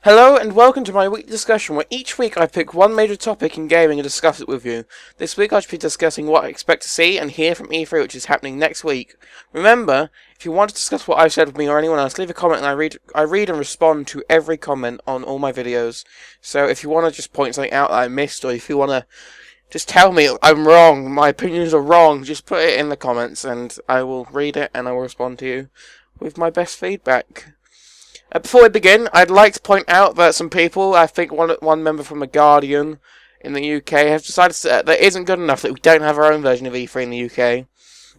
Hello and welcome to my weekly discussion where each week I pick one major topic in gaming and discuss it with you. This week I should be discussing what I expect to see and hear from E3 which is happening next week. Remember, if you want to discuss what I've said with me or anyone else, leave a comment and I read and respond to every comment on all my videos. So if you want to just point something out that I missed or if you want to just tell me I'm wrong, my opinions are wrong, just put it in the comments and I will read it and I will respond to you with my best feedback. Before we begin, I'd like to point out that some people, I think one member from The Guardian in the UK, has decided that it isn't good enough that we don't have our own version of E3 in the UK. And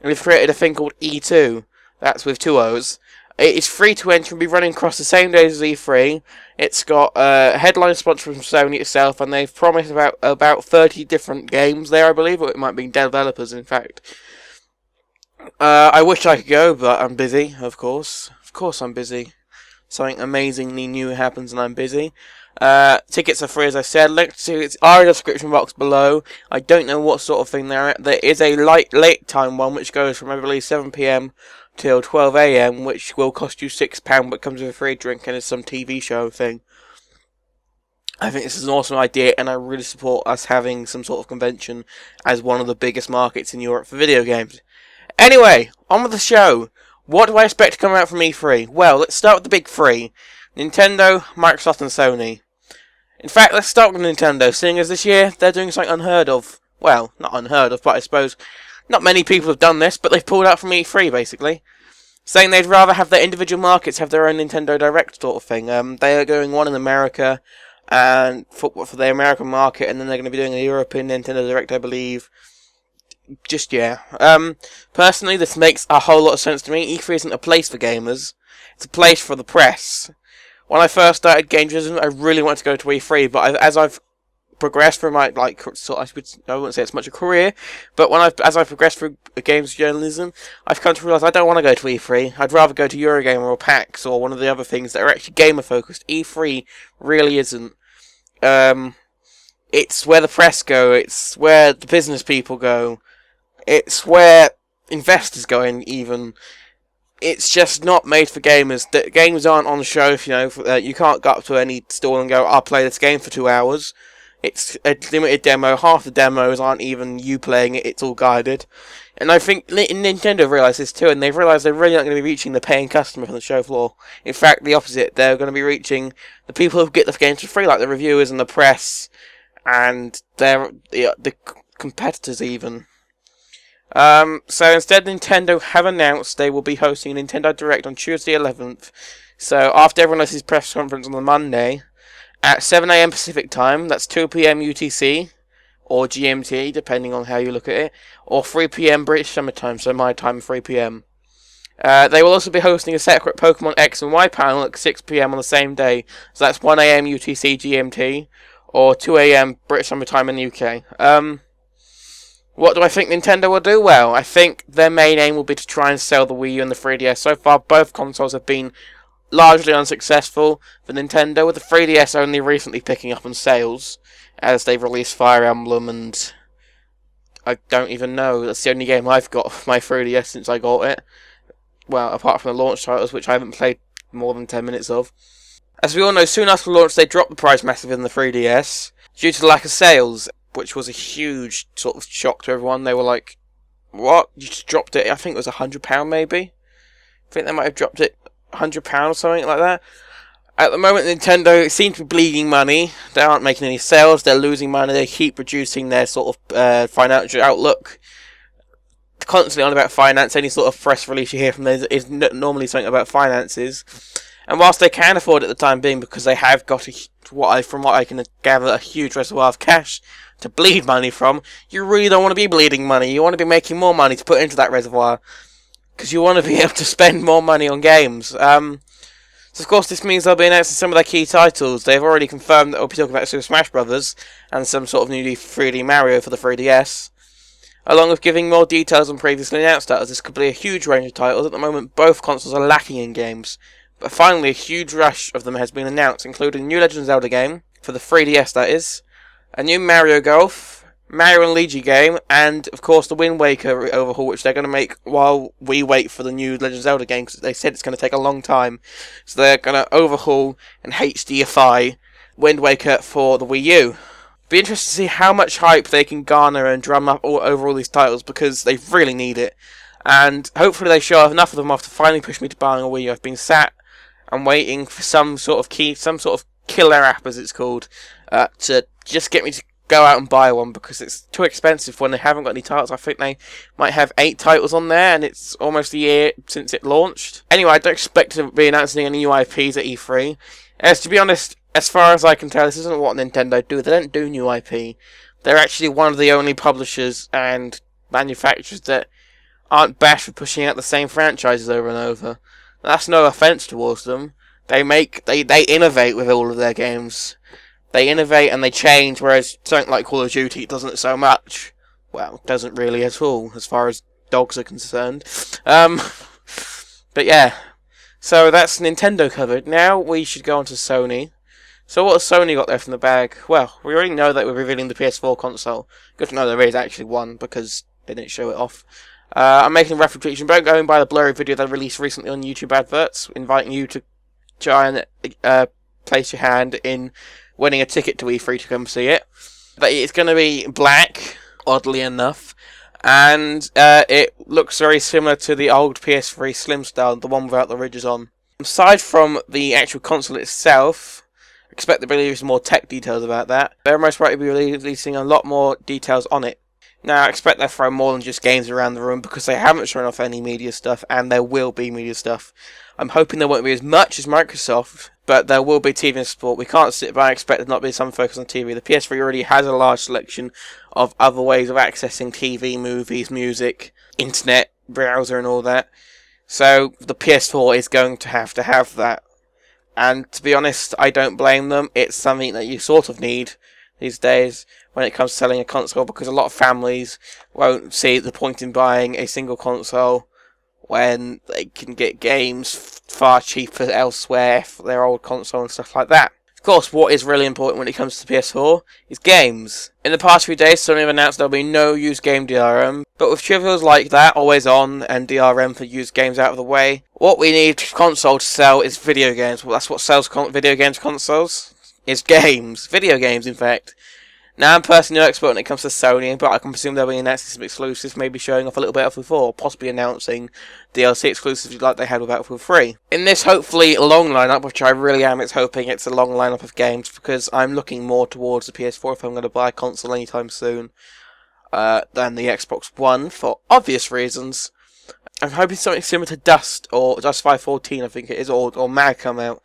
they've created a thing called E2. That's with two O's. It is free to enter and be running across the same days as E3. It's got a headline sponsor from Sony itself, and they've promised about 30 different games there, I believe, or it might be developers, in fact. I wish I could go, but I'm busy, of course. Of course I'm busy. Something amazingly new happens and I'm busy. Tickets are free, as I said. Links to tickets are in the description box below. I don't know what sort of thing they're at. There is a late time one which goes from I believe 7 PM till 12 AM, which will cost you £6 but comes with a free drink and is some TV show thing. I think this is an awesome idea and I really support us having some sort of convention as one of the biggest markets in Europe for video games. Anyway, on with the show. What do I expect to come out from E3? Well, let's start with the big three. Nintendo, Microsoft and Sony. In fact, let's start with Nintendo, seeing as this year they're doing something unheard of. Well, not unheard of, but I suppose not many people have done this, but they've pulled out from E3, basically. Saying they'd rather have their individual markets have their own Nintendo Direct sort of thing. They are doing one in America, and for the American market, and then they're going to be doing a European Nintendo Direct, I believe. Just, yeah. Personally, this makes a whole lot of sense to me. E3 isn't a place for gamers. It's a place for the press. When I first started game journalism, I really wanted to go to E3, but as I've progressed through my, I wouldn't say it's much a career, but as I've progressed through games journalism, I've come to realise I don't want to go to E3. I'd rather go to Eurogamer or PAX or one of the other things that are actually gamer-focused. E3 really isn't. It's where the press go, it's where the business people go. It's where investors go in, even. It's just not made for gamers. The games aren't on the shelf, you can't go up to any stall and go, I'll play this game for 2 hours. It's a limited demo. Half the demos aren't even you playing it, it's all guided. And I think Nintendo realised this too, and they've realised they're really not going to be reaching the paying customer from the show floor. In fact, the opposite. They're going to be reaching the people who get the games for free, like the reviewers and the press, and the competitors even. So instead Nintendo have announced they will be hosting a Nintendo Direct on Tuesday 11th. So after everyone else's press conference on the Monday, at 7 AM Pacific time, that's 2 PM UTC, or GMT, depending on how you look at it, or 3 PM British Summer Time, so my time 3 PM. They will also be hosting a separate Pokemon X and Y panel at 6 PM on the same day, so that's 1 AM UTC GMT, or 2 AM British Summer Time in the UK. What do I think Nintendo will do? Well, I think their main aim will be to try and sell the Wii U and the 3DS. So far, both consoles have been largely unsuccessful for Nintendo, with the 3DS only recently picking up on sales, as they've released Fire Emblem and I don't even know. That's the only game I've got for my 3DS since I got it. Well, apart from the launch titles, which I haven't played more than 10 minutes of. As we all know, soon after launch, they dropped the price massively in the 3DS due to the lack of sales, which was a huge sort of shock to everyone. They were like, what? You just dropped it? I think it was £100 maybe? I think they might have dropped it £100 or something like that. At the moment, Nintendo seems to be bleeding money. They aren't making any sales. They're losing money. They keep reducing their sort of financial outlook. Constantly on about finance. Any sort of press release you hear from them is normally something about finances. And whilst they can afford it at the time being, because they have got from what I can gather, a huge reservoir of cash to bleed money from, you really don't want to be bleeding money. You want to be making more money to put into that reservoir, because you want to be able to spend more money on games. So of course this means they'll be announcing some of their key titles. They've already confirmed that we'll be talking about Super Smash Bros. And some sort of new 3D Mario for the 3DS. Along with giving more details on previously announced titles, this could be a huge range of titles. At the moment, both consoles are lacking in games. But finally, a huge rush of them has been announced, including a new Legend of Zelda game, for the 3DS that is, a new Mario Golf, Mario and Luigi game, and of course the Wind Waker overhaul, which they're going to make while we wait for the new Legend of Zelda game, because they said it's going to take a long time. So they're going to overhaul and HDify Wind Waker for the Wii U. Be interested to see how much hype they can garner and drum up over all these titles, because they really need it. And hopefully they show enough of them off to finally push me to buying a Wii U. I've been sat and waiting for some sort of killer app, as it's called, to just get me to go out and buy one, because it's too expensive when they haven't got any titles. I think they might have 8 titles on there, and it's almost a year since it launched. Anyway, I don't expect to be announcing any new IPs at E3. As to be honest, as far as I can tell, this isn't what Nintendo do. They don't do new IP. They're actually one of the only publishers and manufacturers that aren't bashed for pushing out the same franchises over and over. That's no offense towards them. They innovate with all of their games. They innovate and they change, whereas something like Call of Duty doesn't so much. Well, doesn't really at all, as far as dogs are concerned. But yeah. So that's Nintendo covered. Now we should go on to Sony. So what has Sony got there from the bag? Well, we already know that we're revealing the PS4 console. Good to know there is actually one, because they didn't show it off. I'm making a reference to going by the blurry video they released recently on YouTube adverts, inviting you to try and place your hand in winning a ticket to E3 to come see it. But it's going to be black, oddly enough, and it looks very similar to the old PS3 Slim style, the one without the ridges on. Aside from the actual console itself, expect to release more tech details about that. They're most likely be releasing a lot more details on it. Now, I expect they'll throw more than just games around the room, because they haven't shown off any media stuff, and there will be media stuff. I'm hoping there won't be as much as Microsoft, but there will be TV and sport. We can't sit by and expect there not be some focus on TV. The PS3 already has a large selection of other ways of accessing TV, movies, music, internet, browser and all that. So the PS4 is going to have that. And to be honest, I don't blame them. It's something that you sort of need these days when it comes to selling a console, because a lot of families won't see the point in buying a single console when they can get games far cheaper elsewhere for their old console and stuff like that. Of course, what is really important when it comes to PS4 is games. In the past few days, Sony have announced there'll be no used game DRM, but with trivials like that, always on, and DRM for used games out of the way, what we need console to sell is video games. Well, that's what sells video games consoles. Is games. Video games, in fact. Now, I'm personally no expert when it comes to Sony, but I can presume they'll be announcing some exclusives, maybe showing off a little bit of Battlefield 4, possibly announcing DLC exclusives like they had with Battlefield 3. In this, hopefully, long lineup, which I really am, hoping it's a long lineup of games, because I'm looking more towards the PS4 if I'm going to buy a console anytime soon, than the Xbox One, for obvious reasons. I'm hoping something similar to Dust, or Dust 514, I think it is, or Mag come out.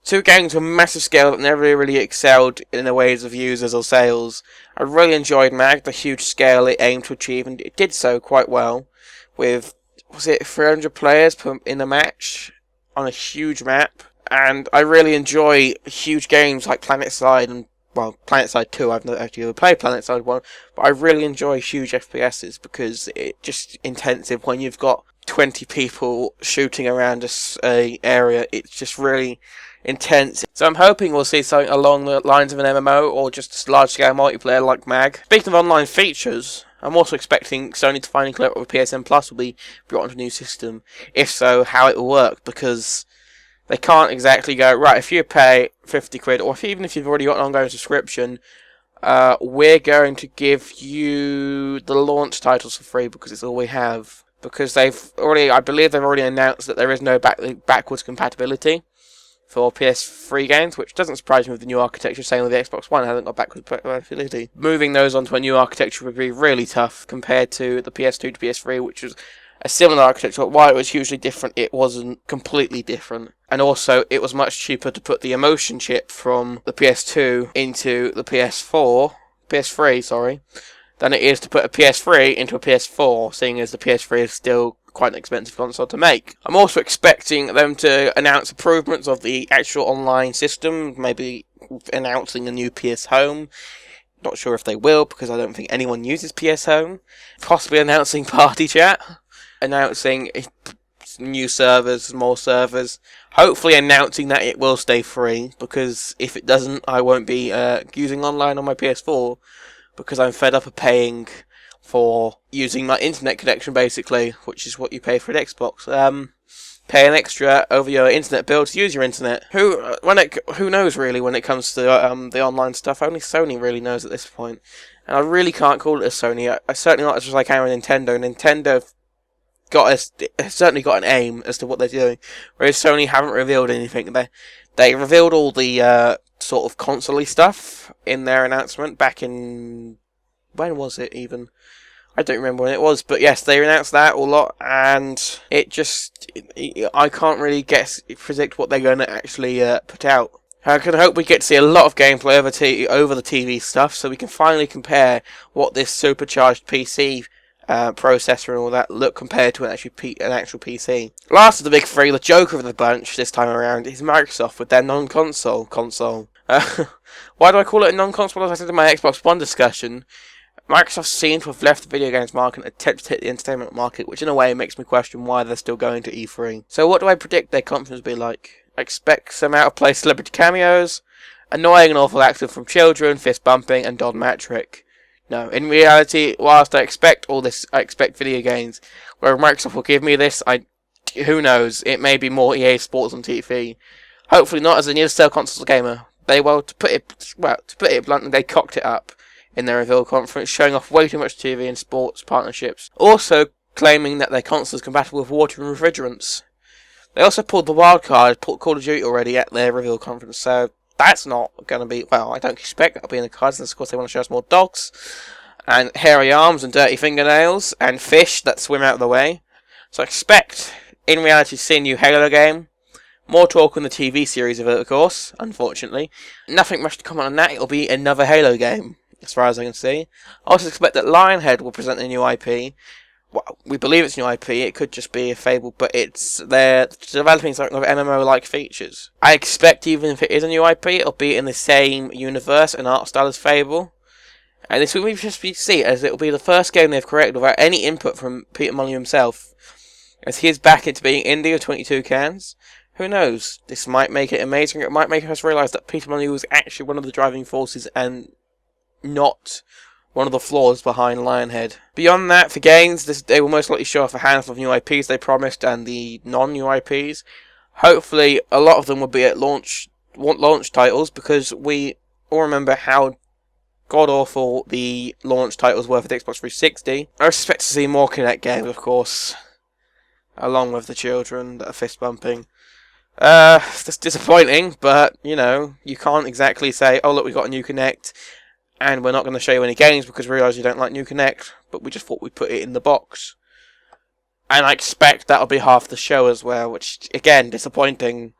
2 games on a massive scale that never really excelled in the ways of users or sales. I really enjoyed Mag, the huge scale it aimed to achieve, and it did so quite well. With, was it 300 players in a match on a huge map? And I really enjoy huge games like PlanetSide and, well, PlanetSide 2, I've not actually ever played PlanetSide 1, but I really enjoy huge FPSs because it's just intensive when you've got 20 people shooting around a area. It's just really intense. So I'm hoping we'll see something along the lines of an MMO or just large-scale multiplayer like Mag. Speaking of online features, I'm also expecting Sony to finally clear up with PSN Plus will be brought onto a new system. If so, how it will work, because they can't exactly go, right, if you pay 50 quid, or even if you've already got an ongoing subscription, we're going to give you the launch titles for free because it's all we have. Because I believe they've already announced that there is no backwards compatibility for PS3 games, which doesn't surprise me with the new architecture. Same with the Xbox One, it hasn't got backwards compatibility. Moving those onto a new architecture would be really tough compared to the PS2 to PS3, which was a similar architecture. But while it was hugely different, it wasn't completely different. And also, it was much cheaper to put the emotion chip from the PS2 into the PS3, than it is to put a PS3 into a PS4, seeing as the PS3 is still quite an expensive console to make. I'm also expecting them to announce improvements of the actual online system, maybe announcing a new PS Home. Not sure if they will, because I don't think anyone uses PS Home. Possibly announcing Party Chat, announcing new servers, more servers. Hopefully announcing that it will stay free, because if it doesn't, I won't be using online on my PS4 because I'm fed up of paying for using my internet connection, basically, which is what you pay for an Xbox. Pay an extra over your internet bill to use your internet. Who knows really when it comes to the online stuff? Only Sony really knows at this point, and I really can't call it a Sony. I certainly not as much as I can with Nintendo. Nintendo has certainly got an aim as to what they're doing, whereas Sony haven't revealed anything. They revealed all the sort of console-y stuff in their announcement back in, when was it even? I don't remember when it was, but yes, they announced that a lot, and I can't really predict what they're going to actually put out. I can hope we get to see a lot of gameplay over the TV stuff, so we can finally compare what this supercharged PC processor and all that look compared to an actual PC. Last of the big three, the joker of the bunch this time around, is Microsoft with their non-console console. Why do I call it a non-console? As I said in my Xbox One discussion, Microsoft seems to have left the video games market and attempted to hit the entertainment market, which in a way makes me question why they're still going to E3. So what do I predict their conference will be like? I expect some out-of-place celebrity cameos, annoying and awful acting from children, fist bumping, and Don Matrick. No, in reality, whilst I expect all this, I expect video games. Where Microsoft will give me this, who knows? It may be more EA Sports on TV. Hopefully not, as a new-to-sell console gamer. To put it bluntly, they cocked it up in their reveal conference, showing off way too much TV and sports partnerships. Also claiming that their console is compatible with water and refrigerants. They also pulled the wild card, Call of Duty already at their reveal conference, so that's not going to be, well, I don't expect that'll be in the cards, and of course they want to show us more dogs, and hairy arms and dirty fingernails, and fish that swim out of the way. So I expect, in reality, to see a new Halo game. More talk on the TV series of it, of course, unfortunately. Nothing much to comment on that, it'll be another Halo game, as far as I can see. I also expect that Lionhead will present a new IP. Well, we believe it's new IP, it could just be a Fable, but they're developing something with MMO-like features. I expect even if it is a new IP, it'll be in the same universe and art style as Fable. And this will just be seen as it'll be the first game they've created without any input from Peter Molyneux himself, as he is back into being indie with 22 cans. Who knows? This might make it amazing, it might make us realise that Peter Molyneux was actually one of the driving forces and not one of the flaws behind Lionhead. Beyond that, for games, they will most likely show off a handful of new IPs they promised and the non-new IPs. Hopefully, a lot of them will be at launch titles, because we all remember how god-awful the launch titles were for the Xbox 360. I expect to see more Kinect games, of course, along with the children that are fist-bumping. That's disappointing, but, you know, you can't exactly say, oh look, we got a new Kinect, and we're not going to show you any games because we realise you don't like new Kinect, but we just thought we'd put it in the box. And I expect that'll be half the show as well, which, again, disappointing.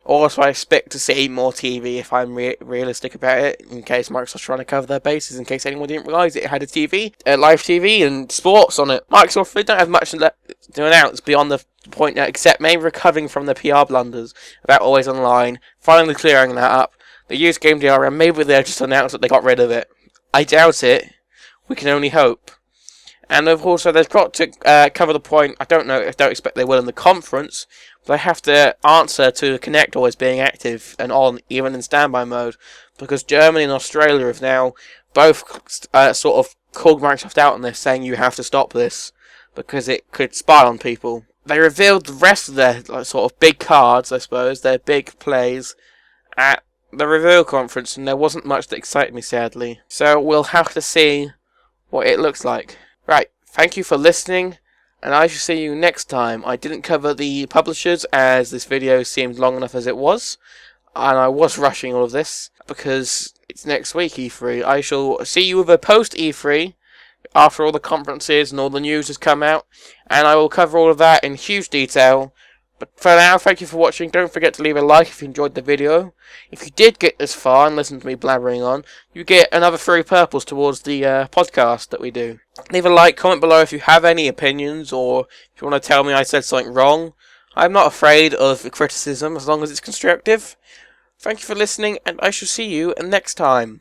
Also, I expect to see more TV if I'm realistic about it, in case Microsoft's trying to cover their bases, in case anyone didn't realise it had a live TV and sports on it. Microsoft, they don't have much to announce beyond the point now, except maybe recovering from the PR blunders about Always Online, finally clearing that up. They used Game DRM, maybe they'll just announce that they got rid of it. I doubt it. We can only hope. And of course, they've got to cover the point, I don't expect they will in the conference, but they have to answer to Kinect always being active and on, even in standby mode, because Germany and Australia have now both sort of called Microsoft out on this, saying you have to stop this, because it could spy on people. They revealed the rest of their sort of big cards, I suppose, their big plays, at the reveal conference, and there wasn't much that excited me, sadly. So we'll have to see what it looks like. Right, thank you for listening, and I shall see you next time. I didn't cover the publishers, as this video seemed long enough as it was, and I was rushing all of this, because it's next week, E3. I shall see you with a post-E3, after all the conferences and all the news has come out, and I will cover all of that in huge detail. But for now, thank you for watching. Don't forget to leave a like if you enjoyed the video. If you did get this far and listen to me blabbering on, you get another 3 purples towards the podcast that we do. Leave a like, comment below if you have any opinions, or if you want to tell me I said something wrong. I'm not afraid of criticism as long as it's constructive. Thank you for listening, and I shall see you next time.